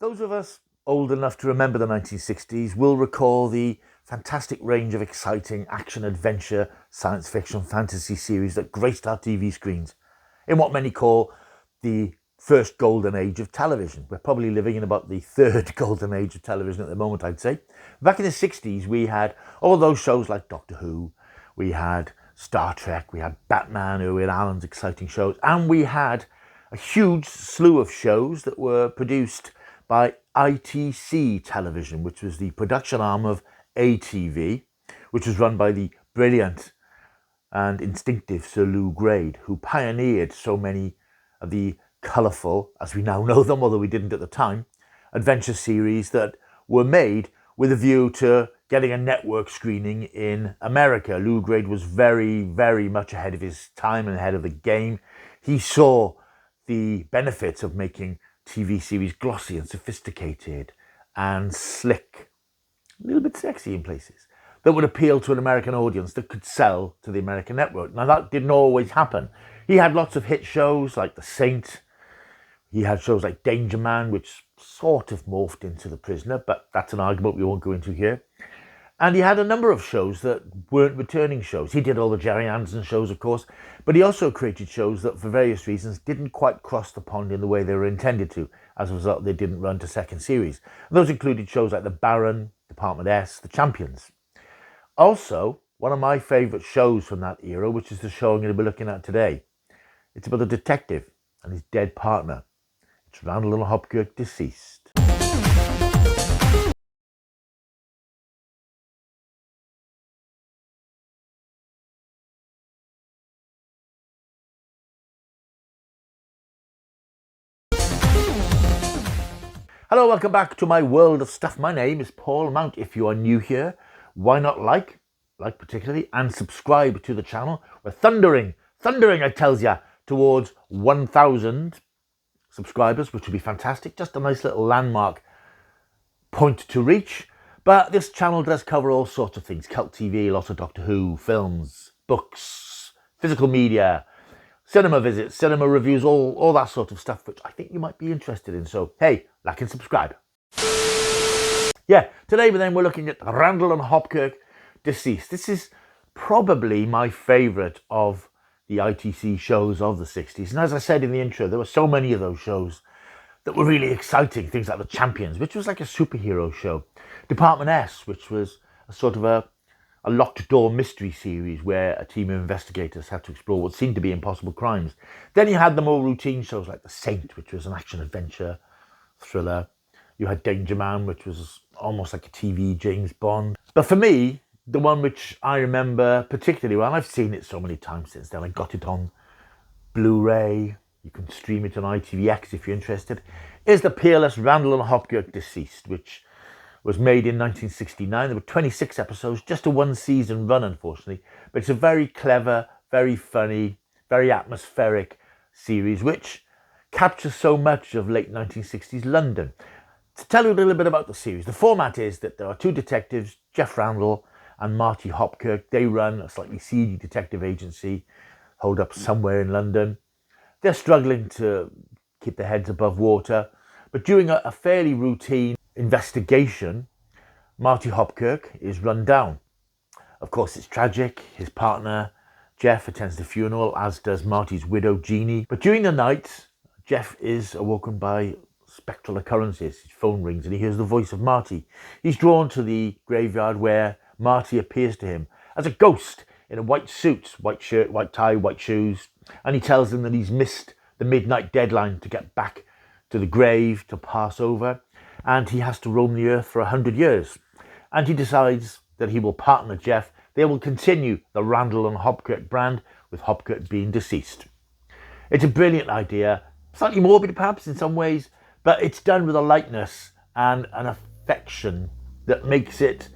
Those of us old enough to remember the 1960s will recall the fantastic range of exciting action-adventure, science fiction, fantasy series that graced our TV screens in what many call the first golden age of television. We're probably living in about the third golden age of television at the moment, I'd say. Back in the 60s, we had all those shows like Doctor Who, we had Star Trek, we had Batman, Irwin Allen's exciting shows, and we had a huge slew of shows that were produced by ITC Television, which was the production arm of ATV, which was run by the brilliant and instinctive Sir Lew Grade, who pioneered so many of the colourful, as we now know them, although we didn't at the time, adventure series that were made with a view to getting a network screening in America. Lew Grade was very, very much ahead of his time and ahead of the game. He saw the benefits of making TV series glossy and sophisticated and slick, a little bit sexy in places, that would appeal to an American audience that could sell to the American network. Now, that didn't always happen. He had lots of hit shows like The Saint. He had shows like Danger Man, which sort of morphed into The Prisoner, but that's an argument we won't go into here. And he had a number of shows that weren't returning shows. He did all the Jerry Anderson shows, of course, but he also created shows that, for various reasons, didn't quite cross the pond in the way they were intended to. As a result, they didn't run to second series. And those included shows like The Baron, Department S, The Champions. Also, one of my favourite shows from that era, which is the show I'm going to be looking at today. It's about a detective and his dead partner. It's Randall and Hopkirk, Deceased. Hello, welcome back to my world of stuff. My name is Paul Mount. If you are new here, why not like particularly, and subscribe to the channel. We're thundering, I tells ya, towards 1,000 subscribers, which would be fantastic. Just a nice little landmark point to reach. But this channel does cover all sorts of things. Cult TV, lots of Doctor Who, films, books, physical media, cinema visits, cinema reviews, all that sort of stuff, which I think you might be interested in. So, hey, like and subscribe. Yeah, today then we're looking at Randall and Hopkirk, Deceased. This is probably my favourite of the ITC shows of the 60s. And as I said in the intro, there were so many of those shows that were really exciting. Things like The Champions, which was like a superhero show. Department S, which was a sort of a locked door mystery series where a team of investigators had to explore what seemed to be impossible crimes. Then you had the more routine shows like The Saint, which was an action-adventure thriller. You had Danger Man, which was almost like a TV James Bond. But for me, the one which I remember particularly well, and I've seen it so many times since then, I got it on Blu-ray, you can stream it on ITVX if you're interested, is the peerless Randall and Hopkirk, Deceased, which was made in 1969. There were 26 episodes, just a one-season run, unfortunately. But it's a very clever, very funny, very atmospheric series, which captures so much of late 1960s London. To tell you a little bit about the series, the format is that there are two detectives, Jeff Randall and Marty Hopkirk. They run a slightly seedy detective agency holed up somewhere in London. They're struggling to keep their heads above water, but during a fairly routine investigation, Marty Hopkirk is run down. Of course, it's tragic. His partner, Jeff, attends the funeral, as does Marty's widow, Jeannie. But during the night, Jeff is awoken by spectral occurrences. His phone rings and he hears the voice of Marty. He's drawn to the graveyard where Marty appears to him as a ghost in a white suit, white shirt, white tie, white shoes. And he tells him that he's missed the midnight deadline to get back to the grave to pass over. And he has to roam the earth for 100 years. And he decides that he will partner Jeff. They will continue the Randall and Hopkirk brand, with Hopkirk being deceased. It's a brilliant idea, slightly morbid perhaps in some ways, but it's done with a lightness and an affection that makes it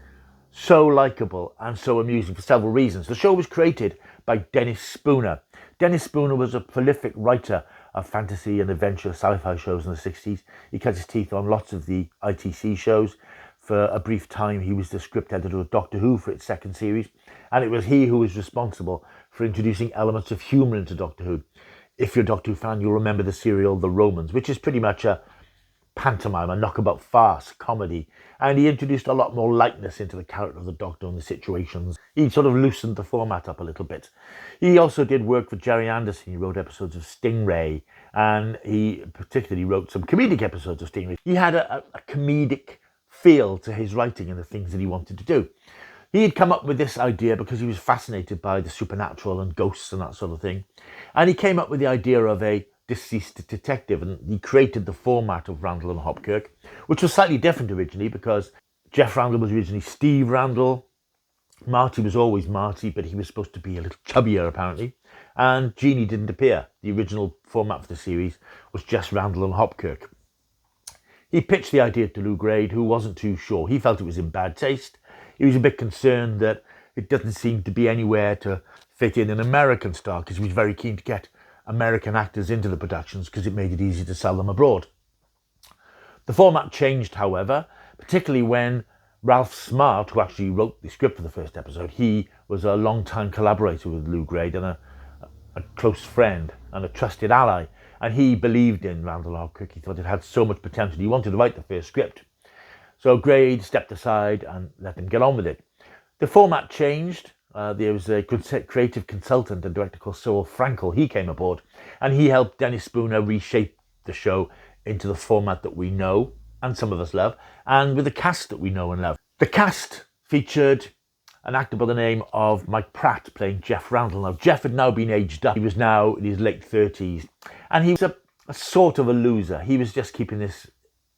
so likeable and so amusing for several reasons. The show was created by Dennis Spooner. Dennis Spooner was a prolific writer of fantasy and adventure sci-fi shows in the 60s. He cut his teeth on lots of the ITC shows. For a brief time, he was the script editor of Doctor Who for its second series, and it was he who was responsible for introducing elements of humour into Doctor Who. If you're a Doctor Who fan, you'll remember the serial The Romans, which is pretty much a pantomime, a knockabout farce, comedy, and he introduced a lot more lightness into the character of the Doctor and the situations. He sort of loosened the format up a little bit. He also did work for Jerry Anderson. He wrote episodes of Stingray, and he particularly wrote some comedic episodes of Stingray. He had a comedic feel to his writing and the things that he wanted to do. He had come up with this idea because he was fascinated by the supernatural and ghosts and that sort of thing. And he came up with the idea of a deceased detective, and he created the format of Randall and Hopkirk, which was slightly different originally because Jeff Randall was originally Steve Randall. Marty was always Marty, but he was supposed to be a little chubbier apparently. And Jeannie didn't appear. The original format for the series was just Randall and Hopkirk. He pitched the idea to Lou Grade, who wasn't too sure. He felt it was in bad taste. He was a bit concerned that it doesn't seem to be anywhere to fit in an American star, because he was very keen to get American actors into the productions because it made it easy to sell them abroad. The format changed, however, particularly when Ralph Smart, who actually wrote the script for the first episode, he was a long-time collaborator with Lou Grade and a close friend and a trusted ally. And he believed in Randall Hopkirk. He thought it had so much potential. He wanted to write the first script. So Grade stepped aside and let them get on with it. The format changed. There was a creative consultant and director called Saul Frankel. He came aboard and he helped Dennis Spooner reshape the show into the format that we know and some of us love, and with the cast that we know and love. The cast featured an actor by the name of Mike Pratt playing Jeff Randall. Now, Jeff had now been aged up. He was now in his late 30s, and he was a sort of a loser. He was just keeping this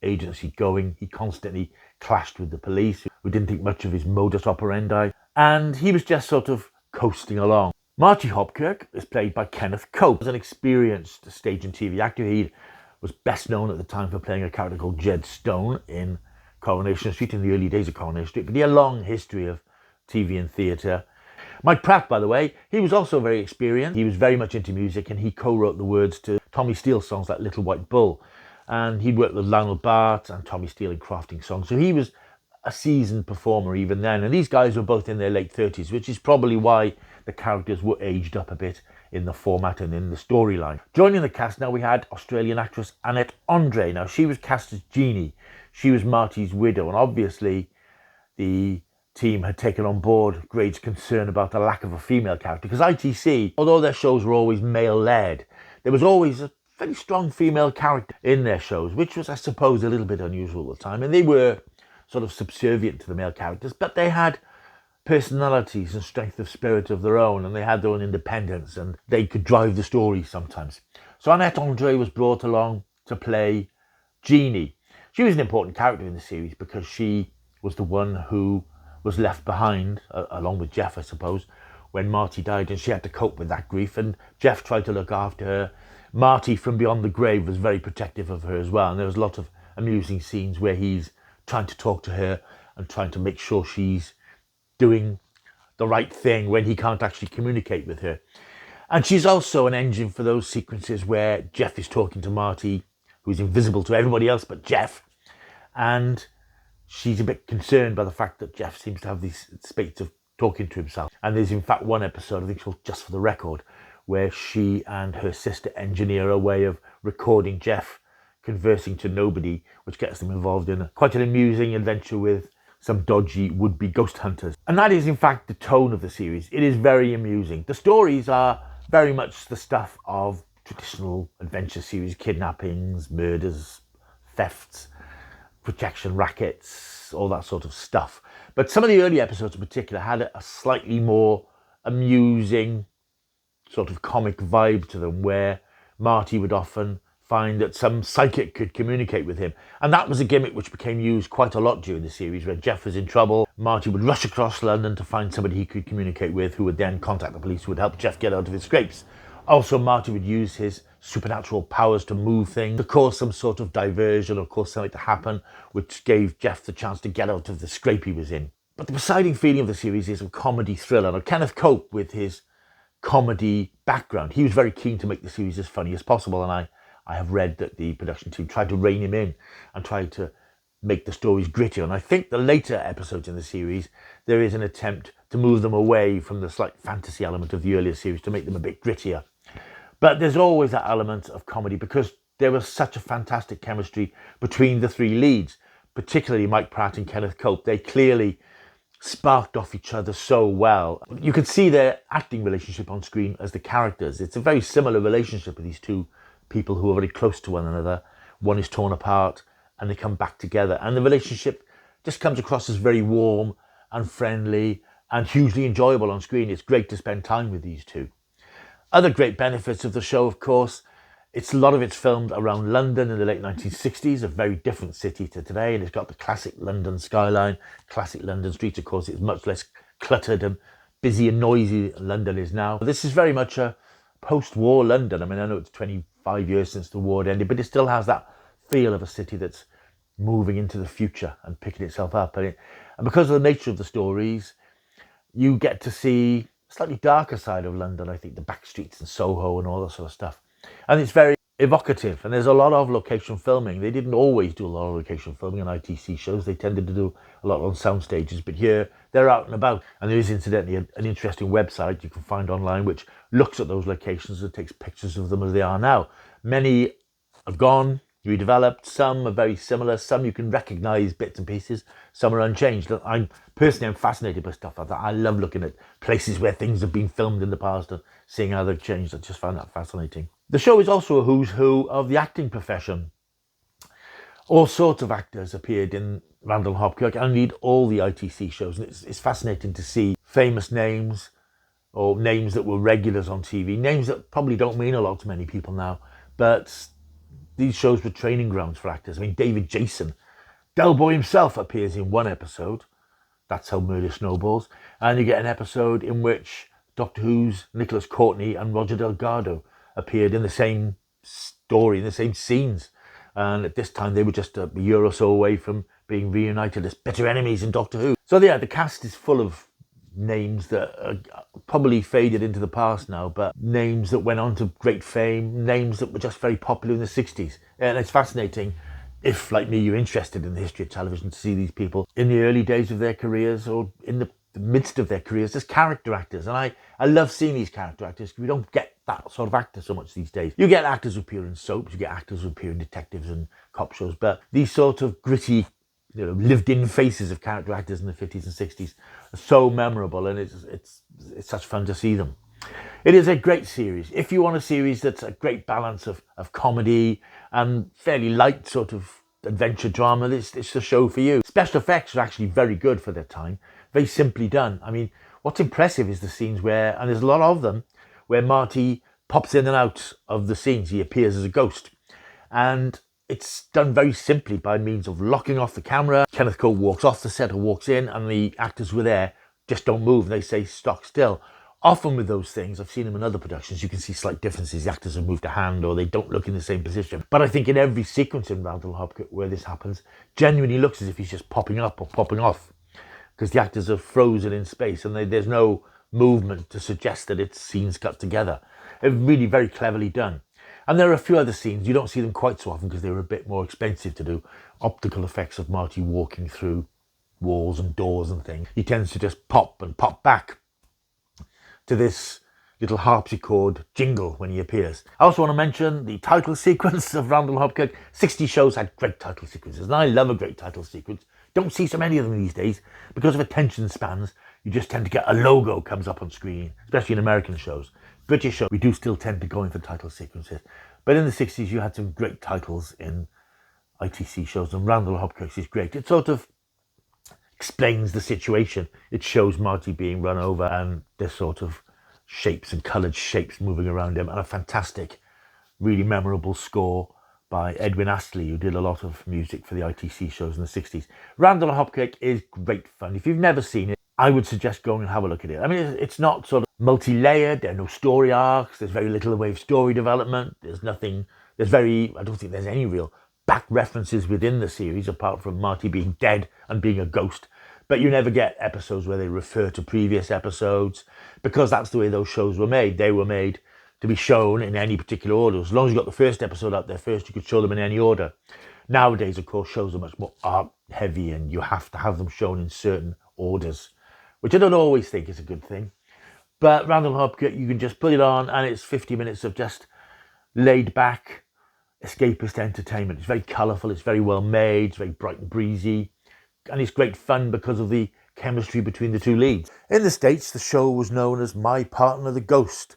agency going. He constantly clashed with the police, who didn't think much of his modus operandi, and he was just sort of coasting along. Marty Hopkirk is played by Kenneth Cope. He was an experienced stage and TV actor. He was best known at the time for playing a character called Jed Stone in Coronation Street, in the early days of Coronation Street, but he had a long history of TV and theatre. Mike Pratt, by the way, he was also very experienced. He was very much into music, and he co-wrote the words to Tommy Steele songs like Little White Bull. And he'd worked with Lionel Bart and Tommy Steele in crafting songs. So he was a seasoned performer even then. And these guys were both in their late 30s, which is probably why the characters were aged up a bit in the format and in the storyline. Joining the cast now, we had Australian actress Annette Andre. Now, she was cast as Jeannie. She was Marty's widow, and obviously the team had taken on board Grade's concern about the lack of a female character, because ITC, although their shows were always male-led, there was always a very strong female character in their shows, which was, I suppose, a little bit unusual at the time. And they were sort of subservient to the male characters, but they had personalities and strength of spirit of their own, and they had their own independence, and they could drive the story sometimes. So Annette Andre was brought along to play Jeannie. She was an important character in the series because she was the one who was left behind, along with Jeff, I suppose, when Marty died, and she had to cope with that grief, and Jeff tried to look after her. Marty from beyond the grave was very protective of her as well, and there was a lot of amusing scenes where he's trying to talk to her and trying to make sure she's doing the right thing when he can't actually communicate with her. And she's also an engine for those sequences where Jeff is talking to Marty, who's invisible to everybody else but Jeff, and she's a bit concerned by the fact that Jeff seems to have these spates of talking to himself. And there's in fact one episode, I think it's called Just for the Record, where she and her sister engineer a way of recording Jeff conversing to nobody, which gets them involved in quite an amusing adventure with some dodgy would-be ghost hunters. And that is in fact the tone of the series. It is very amusing. The stories are very much the stuff of traditional adventure series: kidnappings, murders, thefts, protection rackets, all that sort of stuff. But some of the early episodes in particular had a slightly more amusing sort of comic vibe to them, where Marty would often find that some psychic could communicate with him. And that was a gimmick which became used quite a lot during the series. When Jeff was in trouble, Marty would rush across London to find somebody he could communicate with, who would then contact the police, who would help Jeff get out of his scrapes. Also, Marty would use his supernatural powers to move things, to cause some sort of diversion or cause something to happen, which gave Jeff the chance to get out of the scrape he was in. But the presiding feeling of the series is a comedy thriller. Now, Kenneth Cope, with his comedy background, he was very keen to make the series as funny as possible, and I have read that the production team tried to rein him in and tried to make the stories grittier. And I think the later episodes in the series, there is an attempt to move them away from the slight fantasy element of the earlier series to make them a bit grittier. But there's always that element of comedy, because there was such a fantastic chemistry between the three leads, particularly Mike Pratt and Kenneth Cope. They clearly sparked off each other so well. You could see their acting relationship on screen as the characters. It's a very similar relationship with these two people who are very close to one another. One is torn apart and they come back together. And the relationship just comes across as very warm and friendly and hugely enjoyable on screen. It's great to spend time with these two. Other great benefits of the show, of course, a lot of it's filmed around London in the late 1960s, a very different city to today, and it's got the classic London skyline, classic London streets. Of course, it's much less cluttered and busy and noisy than London is now. This is very much a post-war London. I mean, I know it's 25 years since the war ended, but it still has that feel of a city that's moving into the future and picking itself up. And because of the nature of the stories, you get to see a slightly darker side of London, I think, the back streets and Soho and all that sort of stuff. And it's very evocative, and there's a lot of location filming. They didn't always do a lot of location filming on ITC shows. They tended to do a lot on sound stages, but here they're out and about. And there is incidentally an interesting website you can find online which looks at those locations and takes pictures of them as they are now. Many have gone, redeveloped, some are very similar, some you can recognise bits and pieces, some are unchanged. I'm fascinated by stuff like that. I love looking at places where things have been filmed in the past and seeing how they've changed. I just find that fascinating. The show is also a who's who of the acting profession. All sorts of actors appeared in Randall and Hopkirk and indeed all the ITC shows. And it's fascinating to see famous names or names that were regulars on TV, names that probably don't mean a lot to many people now, but these shows were training grounds for actors. I mean, David Jason, Del Boy himself, appears in one episode. That's How Murder Snowballs. And you get an episode in which Doctor Who's Nicholas Courtney and Roger Delgado appeared in the same story, in the same scenes. And at this time, they were just a year or so away from being reunited as bitter enemies in Doctor Who. So yeah, the cast is full of names that are probably faded into the past now, but names that went on to great fame, names that were just very popular in the 60s. And it's fascinating, if, like me, you're interested in the history of television, to see these people in the early days of their careers or in the midst of their careers as character actors. And I love seeing these character actors because we don't get that sort of actor so much these days. You get actors who appear in soaps, you get actors who appear in detectives and cop shows, but these sort of gritty, lived-in faces of character actors in the 50s and 60s are so memorable, and it's such fun to see them. It is a great series. If you want a series that's a great balance of comedy and fairly light sort of adventure drama, it's the show for you. Special effects are actually very good for their time, very simply done. I mean, what's impressive is the scenes where, and there's a lot of them, where Marty pops in and out of the scenes. He appears as a ghost. And it's done very simply by means of locking off the camera. Kenneth Cope walks off the set or walks in, and the actors were there just don't move. They say stock still. Often with those things, I've seen them in other productions, you can see slight differences. The actors have moved a hand or they don't look in the same position. But I think in every sequence in Randall and Hopkirk where this happens, genuinely looks as if he's just popping up or popping off, because the actors are frozen in space and there's no movement to suggest that it's scenes cut together. It's really very cleverly done. And there are a few other scenes, you don't see them quite so often because they were a bit more expensive to do. Optical effects of Marty walking through walls and doors and things. He tends to just pop and pop back to this little harpsichord jingle when he appears. I also want to mention the title sequence of Randall and Hopkirk. 60 shows had great title sequences, and I love a great title sequence. Don't see so many of them these days. Because of attention spans, you just tend to get a logo comes up on screen, especially in American shows. British shows, we do still tend to go in for title sequences. But in the 60s, you had some great titles in ITC shows, and Randall and Hopkirk is great. It sort of explains the situation. It shows Marty being run over and there's sort of shapes and coloured shapes moving around him, and a fantastic, really memorable score by Edwin Astley, who did a lot of music for the ITC shows in the 60s. Randall and Hopkirk is great fun. If you've never seen it, I would suggest going and have a look at it. I mean, it's not sort of multi-layered, there are no story arcs, there's very little in the way of story development, I don't think there's any real back references within the series apart from Marty being dead and being a ghost. But you never get episodes where they refer to previous episodes, because that's the way those shows were made. They were made to be shown in any particular order. As long as you got the first episode out there first, you could show them in any order. Nowadays, of course, shows are much more art heavy and you have to have them shown in certain orders, which I don't always think is a good thing. But Randall and Hopkirk, you can just put it on and it's 50 minutes of just laid back, escapist entertainment. It's very colourful, it's very well made, it's very bright and breezy, and it's great fun because of the chemistry between the two leads. In the States, the show was known as My Partner the Ghost,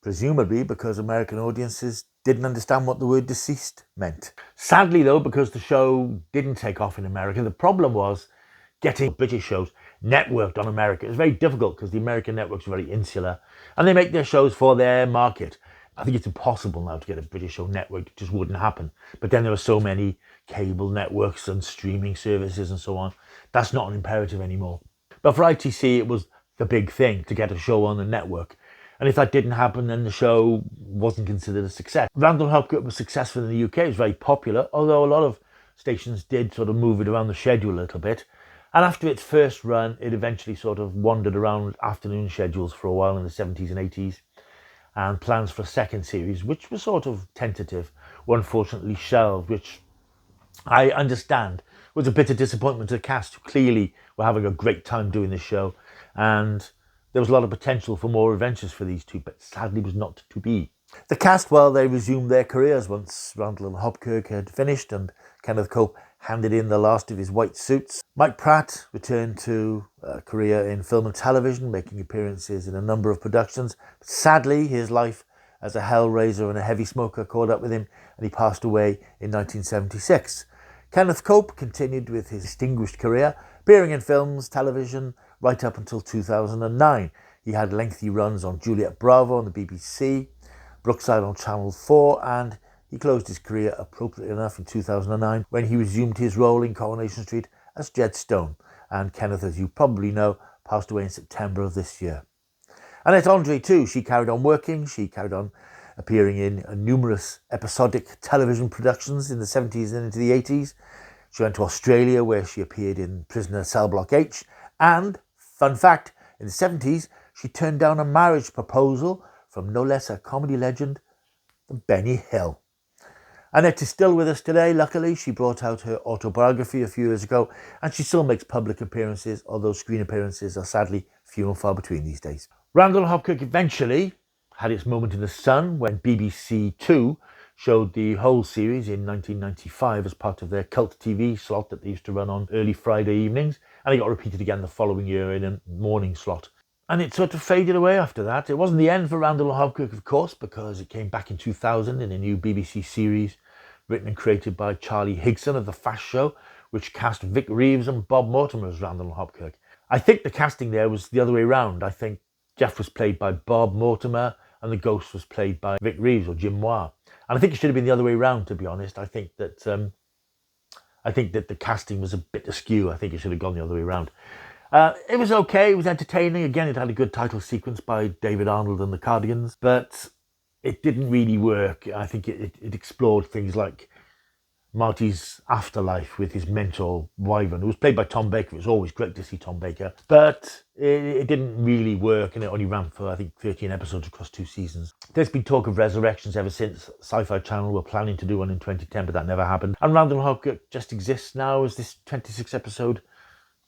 presumably because American audiences didn't understand what the word deceased meant. Sadly though, because the show didn't take off in America, the problem was getting British shows networked on America. It was very difficult because the American networks are very insular and they make their shows for their market. I think it's impossible now to get a British show networked. It just wouldn't happen. But then there are so many cable networks and streaming services and so on. That's not an imperative anymore. But for ITC, it was the big thing to get a show on the network. And if that didn't happen, then the show wasn't considered a success. Randall and Hopkirk was successful in the UK. It was very popular, although a lot of stations did sort of move it around the schedule a little bit. And after its first run, it eventually sort of wandered around afternoon schedules for a while in the 70s and 80s. And plans for a second series, which was sort of tentative, were unfortunately shelved, which I understand was a bit of disappointment to the cast, who clearly were having a great time doing this show. And there was a lot of potential for more adventures for these two, but sadly was not to be. The cast, well, they resumed their careers once Randall and Hopkirk had finished and Kenneth Cope handed in the last of his white suits. Mike Pratt returned to a career in film and television, making appearances in a number of productions. But sadly, his life as a hellraiser and a heavy smoker caught up with him, and he passed away in 1976. Kenneth Cope continued with his distinguished career, appearing in films, television, right up until 2009. He had lengthy runs on Juliet Bravo on the BBC, Brookside on Channel 4, and he closed his career appropriately enough in 2009 when he resumed his role in Coronation Street as Jed Stone. And Kenneth, as you probably know, passed away in September of this year. Annette Andre too, she carried on working, she carried on appearing in numerous episodic television productions in the 70s and into the 80s. She went to Australia where she appeared in Prisoner Cell Block H, and, fun fact, in the 70s she turned down a marriage proposal from no less a comedy legend than Benny Hill. Annette is still with us today, luckily. She brought out her autobiography a few years ago and she still makes public appearances, although screen appearances are sadly few and far between these days. Randall and Hopkirk eventually had its moment in the sun when BBC Two showed the whole series in 1995 as part of their cult TV slot that they used to run on early Friday evenings, and it got repeated again the following year in a morning slot. And it sort of faded away after that. It wasn't the end for Randall and Hopkirk, of course, because it came back in 2000 in a new BBC series written and created by Charlie Higson of The Fast Show, which cast Vic Reeves and Bob Mortimer as Randall and Hopkirk. I think the casting there was the other way around. I think Jeff was played by Bob Mortimer and the ghost was played by Vic Reeves or Jim Moir. And I think it should have been the other way around, to be honest. I think that the casting was a bit askew. I think it should have gone the other way around. It was okay. It was entertaining. Again, it had a good title sequence by David Arnold and the Cardigans, but it didn't really work. I think it explored things like Marty's afterlife with his mentor Wyvern, who was played by Tom Baker. It was always great to see Tom Baker, but it didn't really work, and it only ran for, I think, 13 episodes across 2 seasons. There's been talk of resurrections ever since. Sci-Fi Channel were planning to do one in 2010, but that never happened. And Randall and Hopkirk just exists now as this 26-episode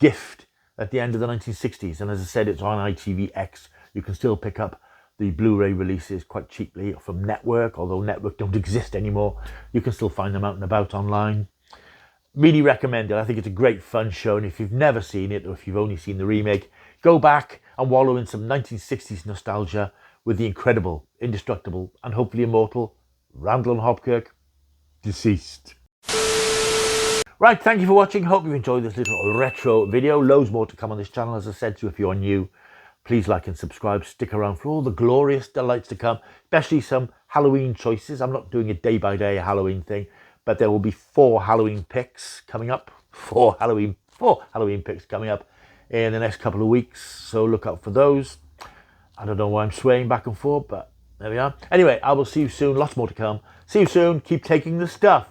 gift at the end of the 1960s. And as I said, it's on ITVX. You can still pick up the Blu-ray releases quite cheaply from Network, although Network don't exist anymore. You can still find them out and about online. Really recommend it. I think it's a great fun show, and if you've never seen it, or if you've only seen the remake, go back and wallow in some 1960s nostalgia with the incredible, indestructible, and hopefully immortal Randall and Hopkirk, deceased. Right, thank you for watching. Hope you enjoyed this little retro video. Loads more to come on this channel, as I said, so if you're new, please like and subscribe. Stick around for all the glorious delights to come, especially some Halloween choices. I'm not doing a day-by-day Halloween thing, but there will be 4 Halloween picks coming up. 4 Halloween picks coming up in the next couple of weeks, so look out for those. I don't know why I'm swaying back and forth, but there we are. Anyway, I will see you soon. Lots more to come. See you soon. Keep taking the stuff.